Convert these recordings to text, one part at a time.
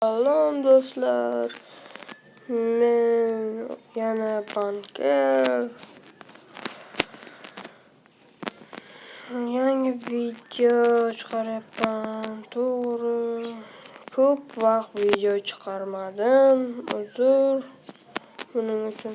Salom do'stlar, men yana banker. Yangi video chiqaryapman. To'g'ri, ko'p vaqt video chiqarmadim. Uzr buning uchun.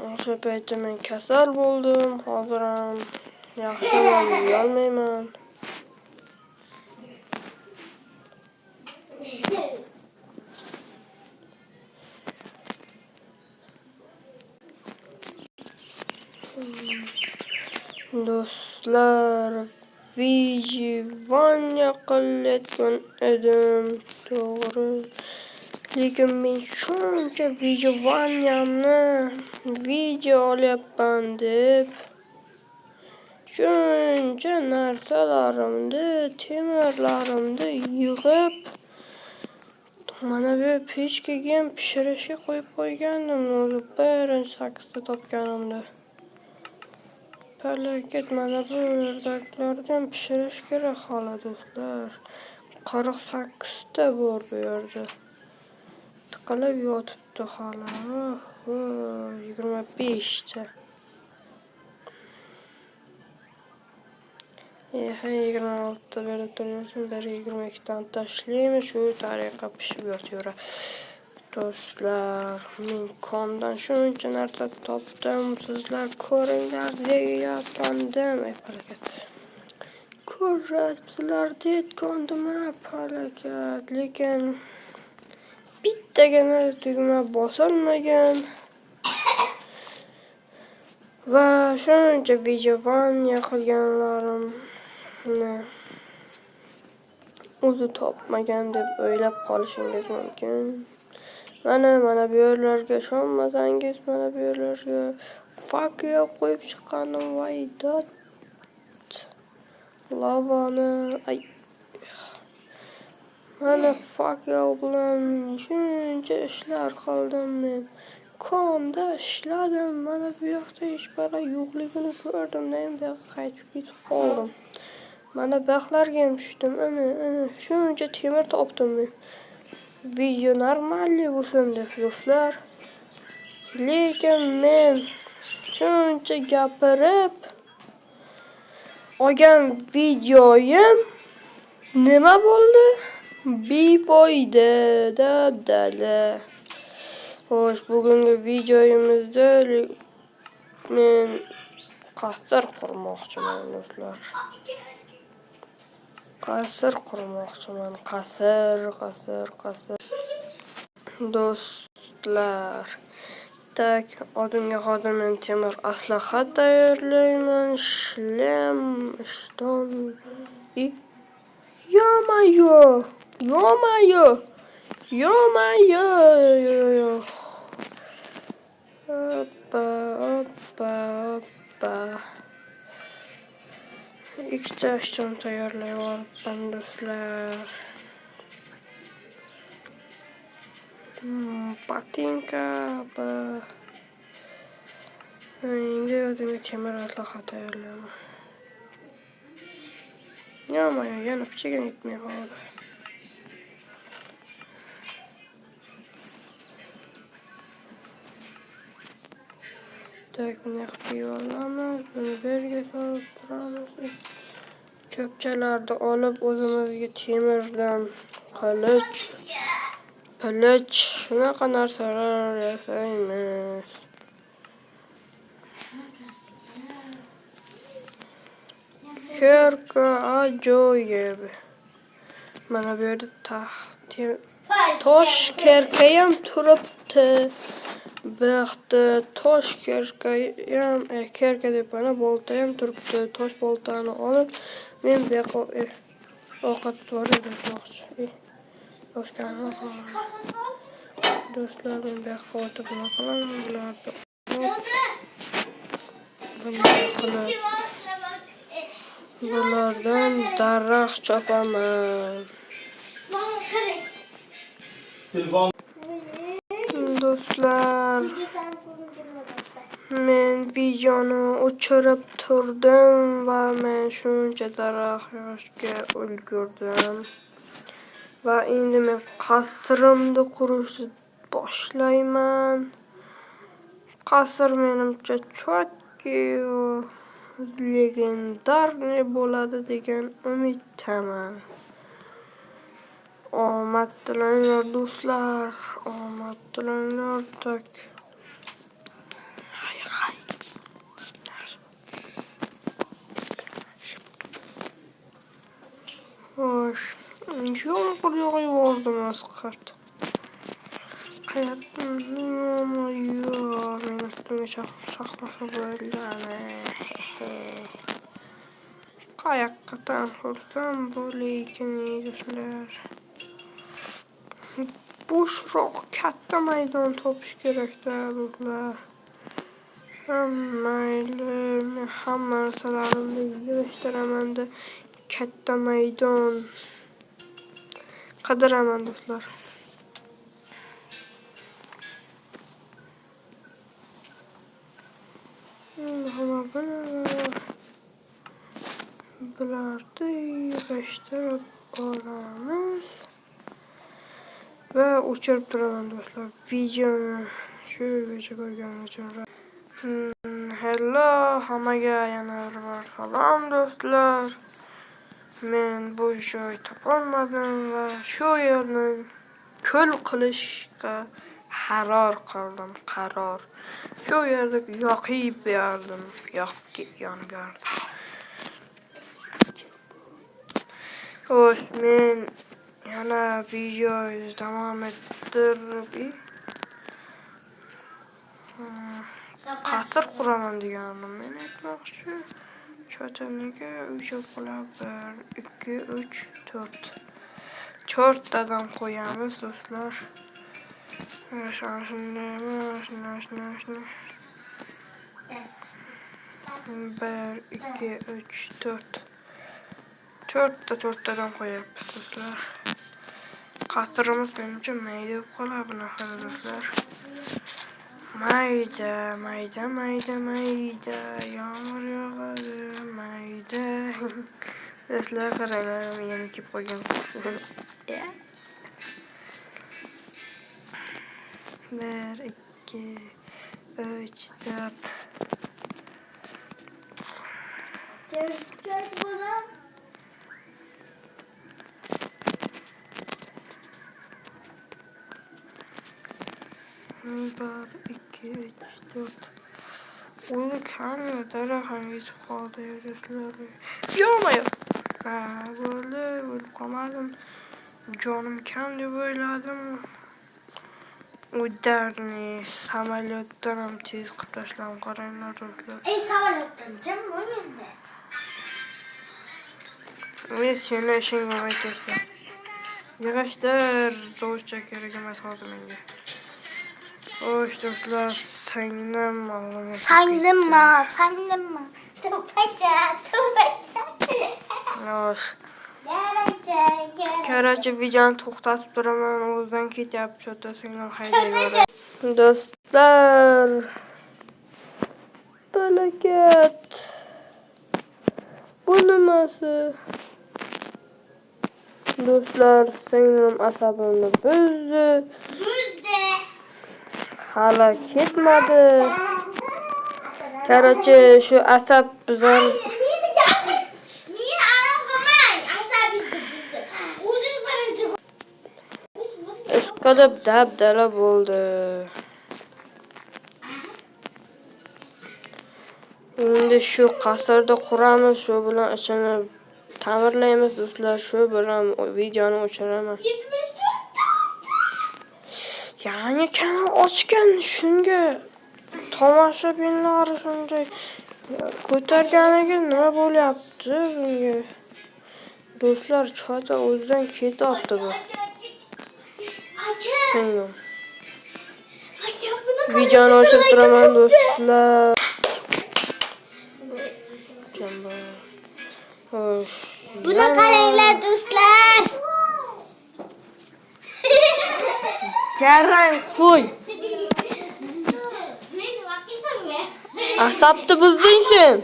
O'sha paytda men kasal bo'ldim. Hozir ham yaxshiman, yurolmayman. Do'stlar, vijivaniya qilayotgan edim, to'g'ri. Lekin men shuncha vijivaniyamni video olyapman deb shuncha narsalarimni, temirlarimni yig'ib mana bu pechkaga ham pishirishga qo'yib qo'ygandim. O'zi birinchi sakkizta topganimda. Falokat, mana bu yerdagilardan pishirish kerak hali do'stlar. 48 ta bor bu yerda. Tiqilib yotibdi hali. 25 ta. 26 ta berib tursin, 22 tani tashlaymiz, shu tariqa pishib yotaveradi. Do'stlar, men kondan shuncha narsa topdim, sizlar ko'ringlar deyapmandim. Falokat. Ko'ryapsizlar deyotgandim, falokat. Lekin bittagina tugma bosilmagan. Va shuncha vijivaniya qilganlarimni o'zi topmagan deb o'ylab qolishingiz mumkin. Mana bu yerlarga ishonmasangiz, mana bu yerlarga fakiya qo'yib chiqqanim vaydat. Lavani, mana fakiya bilan shuncha ishlar qildim men. Konda ishladim, mana bu yoqda hech biri yo'qligini ko'rdim, endi qaytib ketib qoldim. Mana baxtlarga ham tushdim, ana shuncha temir topdim men. Video normalniy bo'lsin deb do'stlar. Lekin men shuncha gapirib olgan videoyim nima bo'ldi? Befoyda dabdala. Xo'sh, bugungi videoyimizda men qasr qurmoqchiman do'stlar. Qasr qurmoqchiman. Qasr. Do'stlar, tak, odamga hozir men temir aslaha tayyorlayman. Shlem, ishton. Yo-mayo. Hoppa. Ikkita ishton tayyorlayapman do'stlar. Patinka va endi odamga temir aslaha tayyorlayman. Yo-mayo, yana pichaga yetmay qoldi. Tak, buni qilib olamiz. Buni berga solib turamiz. Cho'pchalarni olib o'zimizga temirdan qilich, shunaqa narsalar yasaymiz. Kerka ajoyib. Mana bu yerda tosh kerka ham turibdi. Baxtda tosh kerka ham, kerka deb mana bolta ham turibdi. Tosh boltani olib men bu yoqqa ovqat tayyorlamoqchi. Do'stlar, men bu yoqqa o'tib nima qilaman? Bulardan daraxt chopaman. Do'stlar, Men videoni o'chirib turdim va men shuncha daraxtga ulgurdim. Va endi men qasrimni qurishni boshlayman. Qasr menimcha chotki legendarniy bo'ladi degan umiddaman. Omad tilanglar do'stlar, omad tilanglar tak. Xo'sh, yomg'ir yog'yapti masqat. Hayotdan yomg'ir yog'ar, men ustimga chaqmasa bo'ladi. Qayoqqadan xursam bo'laykin do'stlar. Bo'shroq katta maydon topish kerak-da do'stlar. Mayli, men hamma narsalarimni yig'ishtiraman-da katta maydon qidiraman do'stlar. Bularni yig'ishtirib olamiz va o'chirib turaman do'stlar. Videoni shu yergacha ko'rganingiz uchun hello, hammaga yana bir bor salom do'stlar. Men bu joy topolmadim va shu yerni ko'l qilishga qaror qildim. Shu yerda yoqib berdim. Yonib berdim. Xo'sh, men yana videoni davom ettirib qasr quraman degandim. Men aytmoqchi, cho'tiniga 3 qo'lab 1, 2, 3, 4. 4 tadan qo'yamiz do'stlar. Shunday. 1, 2, 3, 4. 4tadan qo'yapmiz do'stlar. Qasrimiz menimcha mayda bo'lib qoladi bunaqa do'stlar. Mayda, yomg'ir yog'adi, mayda. Do'stlar, qaranglar, yana kelib qolgan. 1, 2, 3, 4. Bir, iki, üç, dört. Onu kalmıyor. Daraxan geçip kaldı evresleri. Yormayın. Böyle kalmadım. Canım kendi böyledim. O derni samolyotdan ham tez qilib tashlab qaranglar do'stlar. Samolyotdan jim bo'lmaydi. Men seni ishing bo'lmaydi. Yig'ishtir, to'shcha kerak emas hozir menga. Xo'sh do'stlar, sanglinma. To'pacha. Xo'sh. Karachi videoni to'xtatib turaman, o'zidan ketyapti, cho'tasinglar haydayver. Do'stlar, balakat. Bu nimasi? Do'stlar, singlim asabimni buzdi. Hala ketmadi. Karachi shu asab bizdan ishqilib dabdala bo'ldi. Endi shu qasrda quramiz, shu bilan ichini ta'mirlaymiz do'stlar, shu bilan videoni o'chiraman. Ya'ni kanal ochgan, shunga tomoshabinlar shunday ko'targaniga nima bo'lyapti bunga? Do'stlar, chota o'zidan ketyapti bu. Videoni o'chirib turaman do'stlar. Buni qaranglar do'stlar. Qarang, qo'y. Men vaqtimga Asabni buzding sen.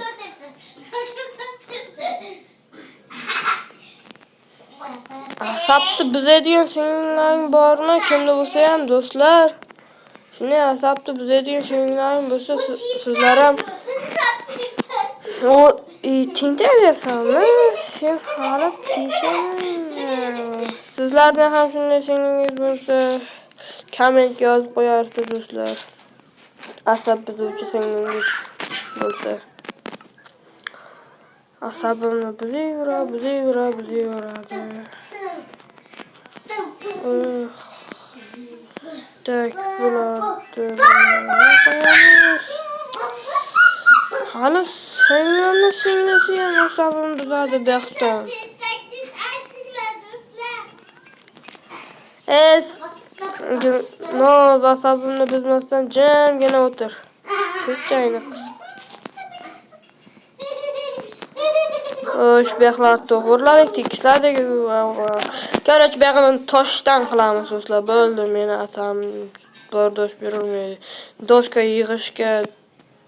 Asabni buzadigan singlaring bormi? Kimda bo'lsa ham do'stlar. Shuni asabni buzadigan singlaring bo'lsa, sizlar ham o tintaversanmi? Sen hali tishaman. Sizlardan ham shunday singlingiz bo'lsa, kommentga yozib qo'yarsiz do'stlar. Asab buzuvchi singlingiz bo'lsa. Asabimni buzayveradi. Tak bo'ladi. Hali singlisi ham asabimni buzadi bexton. Noz asabimni buzmasdan jimgina o'tir. Ko'chayni qiz. Osh bexlar to'g'irladik, tikladik. Qarach beg'ini toshdan qilamiz do'stlar. Bo'ldi, meni atam bardosh berolmaydi. Doska yig'ishga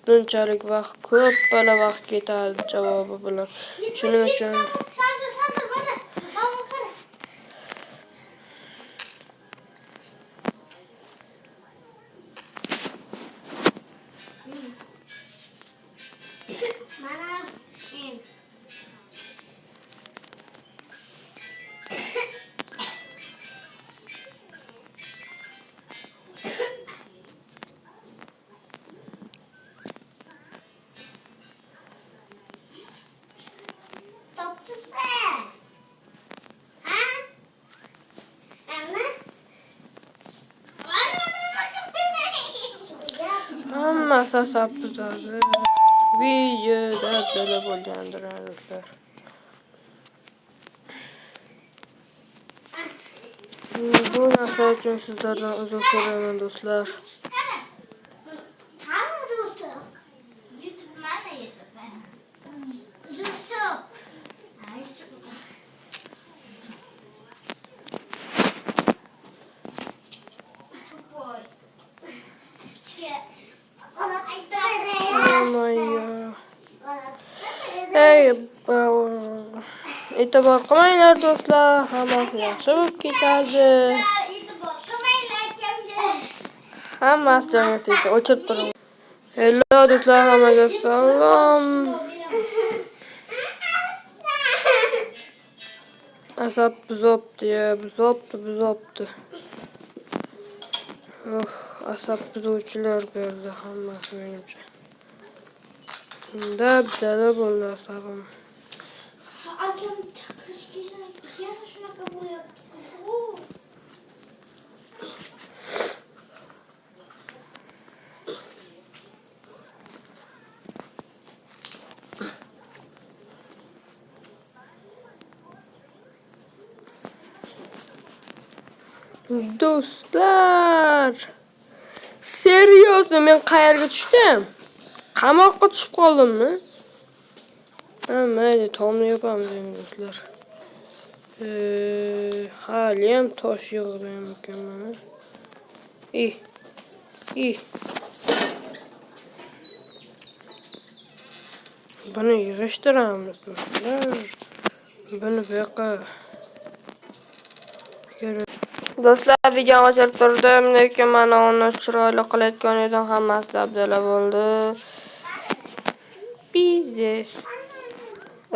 bunchalik vaqt, ko'p bala vaqt ketadi javobi bilan. Shuning uchun hammasi asab buzadi. Videoda dala bo'lgandir do'stlar. Bu narsa uchun sizlardan uzr so'rayman do'stlar. E'tibor qilmanglar do'stlar, hammasi yaxshi bo'lib ketadi. Hammasi joyiga tegdi, o'chirib turing. Hello do'stlar, hammaga salom. Asab buzopti. Asab buzuvchilar berdi hammasi menimcha. Dala bo'ldi asabim. Akam chaqirishga yana shunaqa bo'lyapti. Do'stlar, seriozmi men qayerga tushdim? Qamoqqa tushib qoldimmi? Mayli, tomni yopamiz endi do'stlar. Hali ham tosh yig'dim ekanman. Buni yig'ishtiramiz do'stlar. Buni bu yoqqa do'stlar, videoni ochib turdim, lekin mana uni chiroyli qilayotgan edim, hammasi dabdala bo'ldi. Biznes.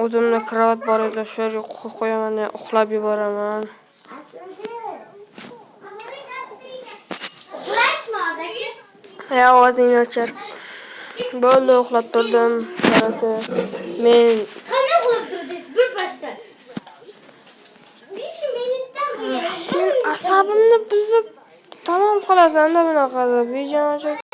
O'zimni kravat bor edi, shu yerga qo'yaman, uxlab yuboraman. Ovozingni o'chir. Bo'ldi, uxlab turdim. Men Qanday uxlab turdingiz? Bir pasda. sen asabimni buzib tamom qilasan-da bunaqa. Videoni